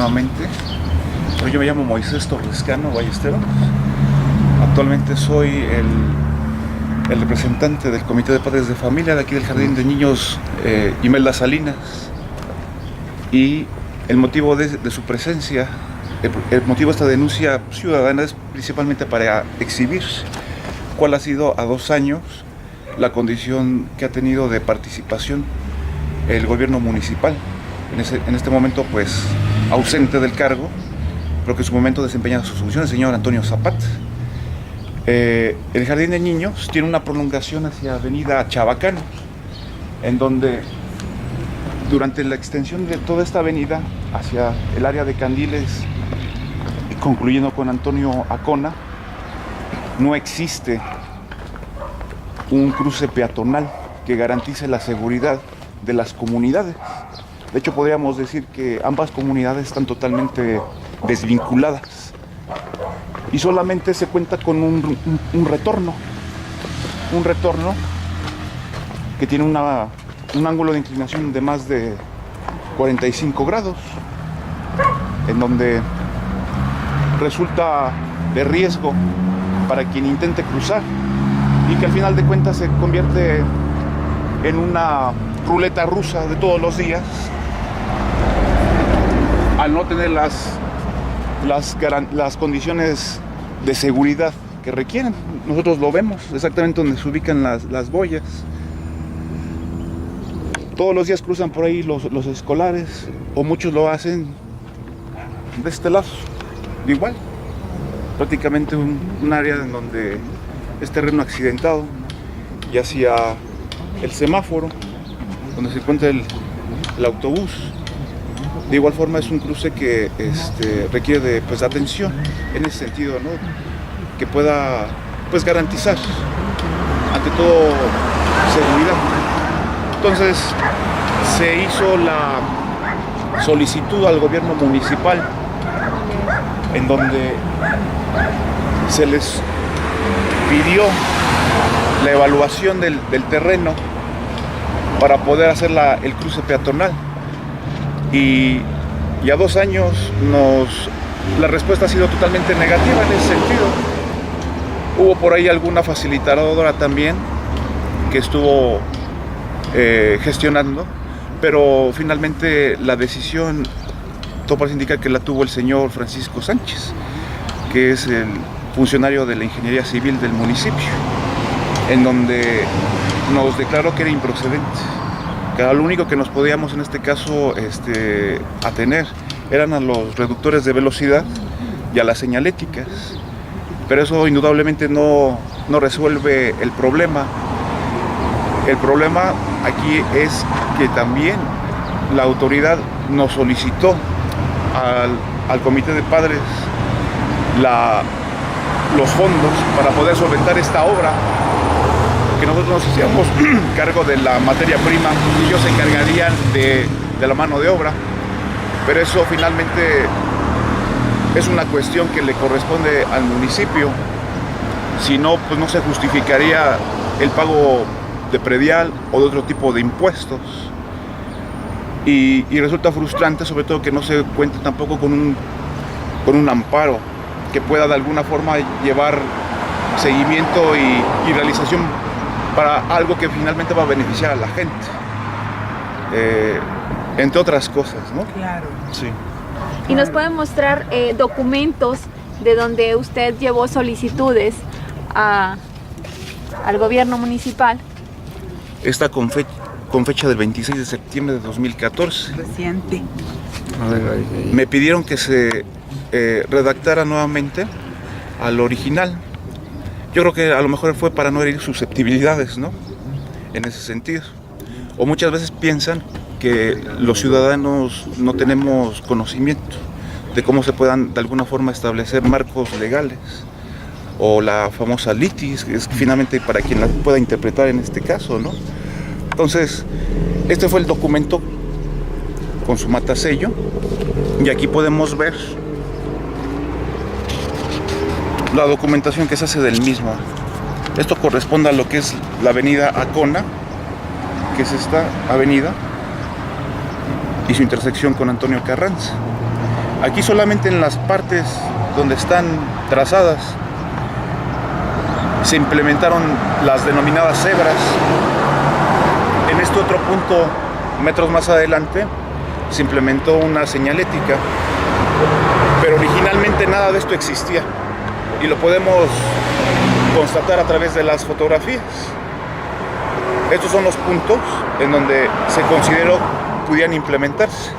nuevamente. Yo me llamo Moisés Torrescano Ballesteros. Actualmente soy el representante del Comité de Padres de Familia de aquí del Jardín de Niños Imelda Salinas. Y el motivo de su presencia, el motivo de esta denuncia ciudadana es principalmente para exhibir cuál ha sido a 2 años la condición que ha tenido de participación el gobierno municipal. En este momento, pues, ausente del cargo, pero que en su momento desempeña sus funciones, el señor Antonio Zapata. El Jardín de Niños tiene una prolongación hacia Avenida Chabacano, en donde durante la extensión de toda esta avenida hacia el área de Candiles, concluyendo con Antonio Acona, no existe un cruce peatonal que garantice la seguridad de las comunidades. De hecho, podríamos decir que ambas comunidades están totalmente desvinculadas y solamente se cuenta con un retorno que tiene un ángulo de inclinación de más de 45 grados, en donde resulta de riesgo para quien intente cruzar y que al final de cuentas se convierte en una ruleta rusa de todos los días al no tener las condiciones de seguridad que requieren. Nosotros lo vemos exactamente donde se ubican las boyas. Todos los días cruzan por ahí los escolares, o muchos lo hacen de este lado, de igual, prácticamente un área en donde es terreno accidentado, y hacia el semáforo, donde se encuentra el autobús. De igual forma es un cruce que requiere de atención en ese sentido, ¿no? Que pueda garantizar ante todo seguridad. Entonces se hizo la solicitud al gobierno municipal, en donde se les pidió la evaluación del terreno para poder hacer el cruce peatonal. Y a 2 años la respuesta ha sido totalmente negativa en ese sentido. Hubo por ahí alguna facilitadora también que estuvo gestionando, pero finalmente la decisión, todo parece indicar que la tuvo el señor Francisco Sánchez, que es el funcionario de la Ingeniería Civil del municipio, en donde nos declaró que era improcedente, que lo único que nos podíamos en este caso atener eran a los reductores de velocidad y a las señaléticas, pero eso indudablemente no resuelve el problema. El problema aquí es que también la autoridad nos solicitó al comité de padres los fondos para poder solventar esta obra, que nosotros nos hacíamos cargo de la materia prima y ellos se encargarían de la mano de obra, pero eso finalmente es una cuestión que le corresponde al municipio. Si no, pues no se justificaría el pago de predial o de otro tipo de impuestos, y resulta frustrante, sobre todo que no se cuente tampoco con un amparo que pueda de alguna forma llevar seguimiento y realización para algo que finalmente va a beneficiar a la gente, entre otras cosas, ¿no? Claro. Sí. ¿Y nos puede mostrar documentos de donde usted llevó solicitudes al gobierno municipal? Está con fecha del 26 de septiembre de 2014. Reciente. Me pidieron que se redactara nuevamente al original. Yo creo que a lo mejor fue para no herir susceptibilidades, ¿no? En ese sentido. O muchas veces piensan que los ciudadanos no tenemos conocimiento de cómo se puedan de alguna forma establecer marcos legales, o la famosa litis, que es finalmente para quien la pueda interpretar en este caso, ¿no? Entonces, este fue el documento con su matasello, y aquí podemos ver la documentación que se hace del mismo. Esto corresponde a lo que es la avenida Acona, que es esta avenida, y su intersección con Antonio Carranza. Aquí solamente en las partes donde están trazadas se implementaron las denominadas cebras. En este otro punto, metros más adelante, se implementó una señalética, pero originalmente nada de esto existía y lo podemos constatar a través de las fotografías. Estos son los puntos en donde se consideró pudieran implementarse,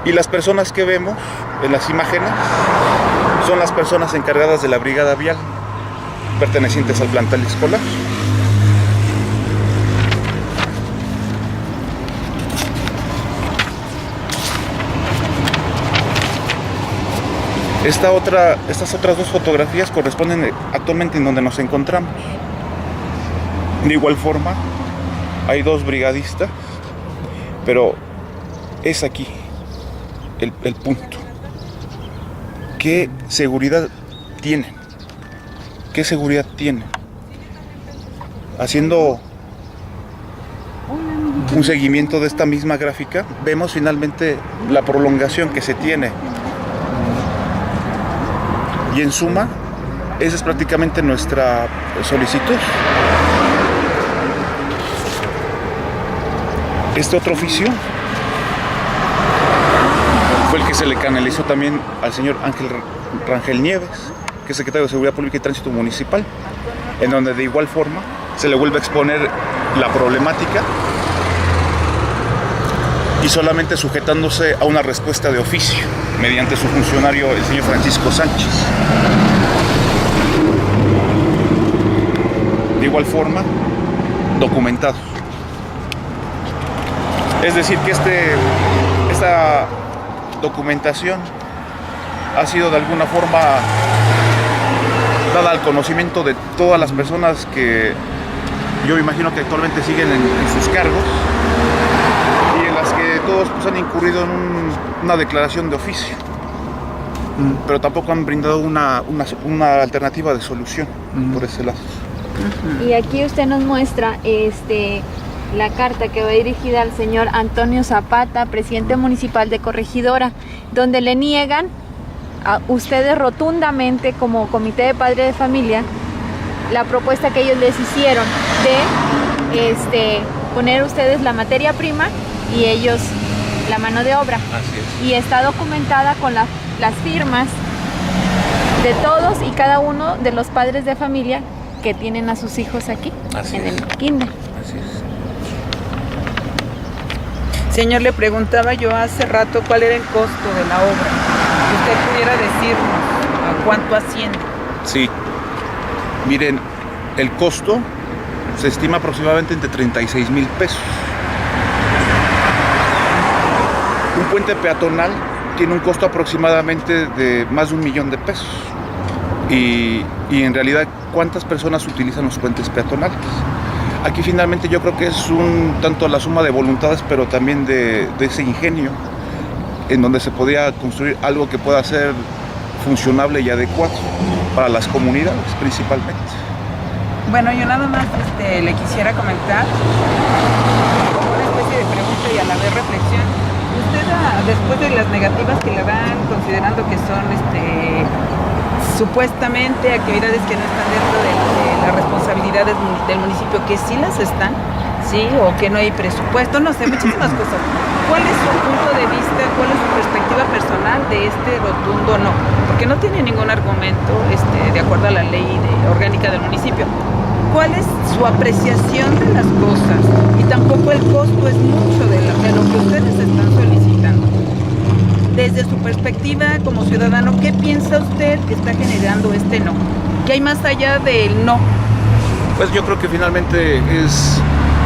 y las personas que vemos en las imágenes son las personas encargadas de la brigada vial pertenecientes al plantel escolar. Estas otras dos fotografías corresponden actualmente en donde nos encontramos. De igual forma, hay dos brigadistas, pero es aquí el punto. ¿Qué seguridad tienen? ¿Qué seguridad tienen? Haciendo un seguimiento de esta misma gráfica, vemos finalmente la prolongación que se tiene. Y en suma, esa es prácticamente nuestra solicitud. Este otro oficio fue el que se le canalizó también al señor Ángel Rangel Nieves, que es secretario de Seguridad Pública y Tránsito Municipal, en donde de igual forma se le vuelve a exponer la problemática y solamente sujetándose a una respuesta de oficio mediante su funcionario, el señor Francisco Sánchez. De igual forma, documentados. Es decir, que esta documentación ha sido de alguna forma dada al conocimiento de todas las personas que yo imagino que actualmente siguen en sus cargos, y en las que todos pues, han incurrido en una declaración de oficio, pero tampoco han brindado una alternativa de solución por ese lado. Y aquí usted nos muestra la carta que va dirigida al señor Antonio Zapata, presidente municipal de Corregidora, donde le niegan a ustedes rotundamente, como Comité de Padres de Familia, la propuesta que ellos les hicieron de poner ustedes la materia prima y ellos la mano de obra. Así es. Y está documentada con las firmas de todos y cada uno de los padres de familia que tienen a sus hijos aquí. Así en es. el kinder. Así es. Señor, le preguntaba yo hace rato cuál era el costo de la obra. Si usted pudiera decirnos a cuánto asciende. Sí. Miren, el costo se estima aproximadamente entre 36,000 pesos. Un puente peatonal tiene un costo aproximadamente de más de 1,000,000 de pesos. Y en realidad, ¿cuántas personas utilizan los puentes peatonales? Aquí finalmente yo creo que es un tanto la suma de voluntades, pero también de ese ingenio, en donde se podría construir algo que pueda ser funcionable y adecuado para las comunidades principalmente. Bueno, yo nada más le quisiera comentar, como una especie de pregunta y a la vez reflexión. Usted, después de las negativas que le dan, considerando que son supuestamente actividades que no están dentro de las responsabilidades del municipio, que sí las están, sí, o que no hay presupuesto, no sé, muchísimas cosas. ¿Cuál es su punto de vista, cuál es su perspectiva personal de este rotundo no? Porque no tiene ningún argumento de acuerdo a la ley orgánica del municipio. ¿Cuál es su apreciación de las cosas? Y tampoco el costo es mucho de lo que ustedes están solicitando. Desde su perspectiva como ciudadano, ¿qué piensa usted que está generando este no? ¿Qué hay más allá del no? Pues yo creo que finalmente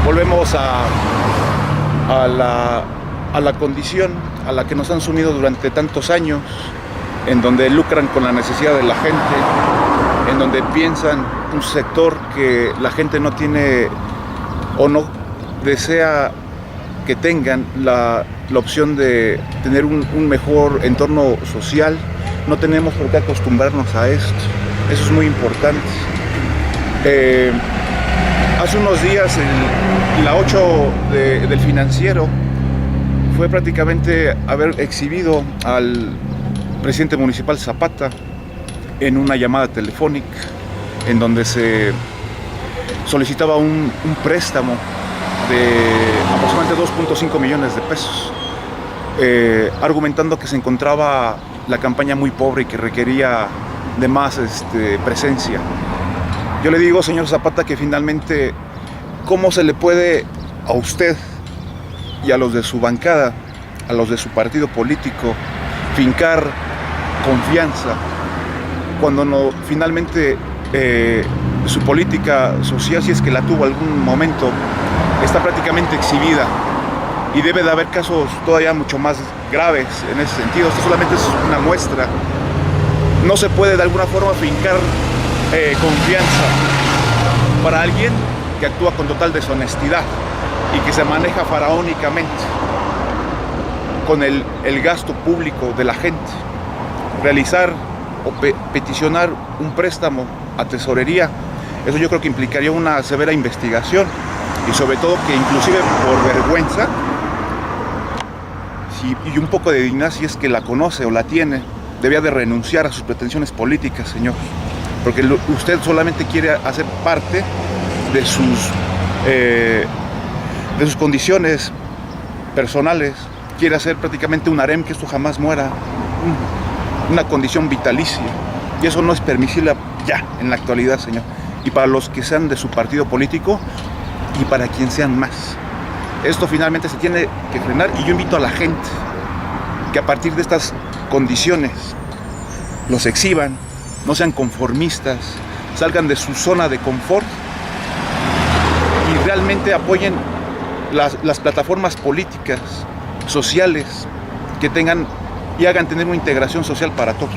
volvemos a la condición a la que nos han sumido durante tantos años, en donde lucran con la necesidad de la gente, en donde piensan un sector que la gente no tiene o no desea que tengan la opción de tener un mejor entorno social. No tenemos por qué acostumbrarnos a esto. Eso es muy importante. Hace unos días, la 8 del Financiero fue prácticamente haber exhibido al presidente municipal Zapata en una llamada telefónica en donde se solicitaba un préstamo de aproximadamente 2.5 millones de pesos, argumentando que se encontraba la campaña muy pobre y que requería de más presencia. Yo le digo, señor Zapata, que finalmente, ¿cómo se le puede a usted y a los de su bancada, a los de su partido político, fincar confianza cuando no, finalmente su política social, si es que la tuvo algún momento, está prácticamente exhibida y debe de haber casos todavía mucho más graves en ese sentido? Esto solamente es una muestra. No se puede de alguna forma fincar confianza para alguien que actúa con total deshonestidad y que se maneja faraónicamente con el gasto público de la gente. Realizar o peticionar un préstamo a tesorería, eso yo creo que implicaría una severa investigación y sobre todo que inclusive por vergüenza y un poco de dignidad, si es que la conoce o la tiene, debía de renunciar a sus pretensiones políticas, señor, porque usted solamente quiere hacer parte de sus condiciones personales, quiere hacer prácticamente un harem, que esto jamás muera, una condición vitalicia, y eso no es permisible ya en la actualidad, señor, y para los que sean de su partido político y para quien sean más. Esto finalmente se tiene que frenar y yo invito a la gente que a partir de estas condiciones los exhiban, no sean conformistas, salgan de su zona de confort y realmente apoyen las plataformas políticas, sociales, que tengan y hagan tener una integración social para todos.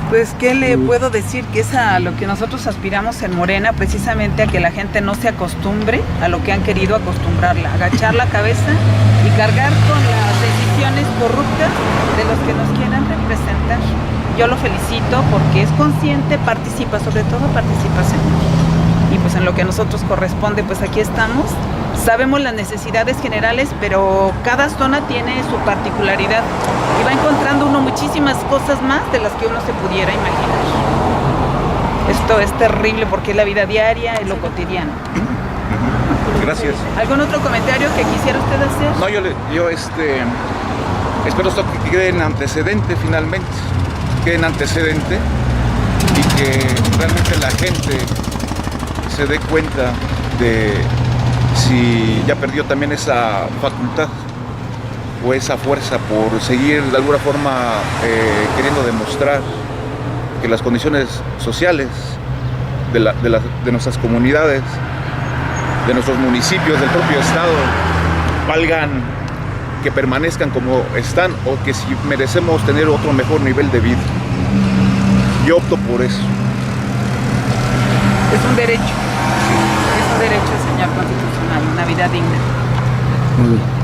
Pues, ¿qué le puedo decir? Que es a lo que nosotros aspiramos en Morena, precisamente a que la gente no se acostumbre a lo que han querido acostumbrarla, agachar la cabeza y cargar con las decisiones corruptas de los que nos quieran representar. Yo lo felicito porque es consciente, participa, sobre todo participación. Y pues en lo que a nosotros corresponde, pues aquí estamos. Sabemos las necesidades generales, pero cada zona tiene su particularidad y va encontrando uno muchísimas cosas más de las que uno se pudiera imaginar. Esto es terrible porque es la vida diaria, es lo cotidiano. Gracias. ¿Algún otro comentario que quisiera usted hacer? No, yo espero esto que quede en antecedente finalmente, quede en antecedente y que realmente la gente se dé cuenta de si ya perdió también esa facultad o esa fuerza por seguir de alguna forma queriendo demostrar que las condiciones sociales de nuestras comunidades, de nuestros municipios, del propio estado, valgan, que permanezcan como están o que si merecemos tener otro mejor nivel de vida. Yo opto por eso. Es un derecho. Es un derecho, señor constitucional, una vida digna. Muy bien.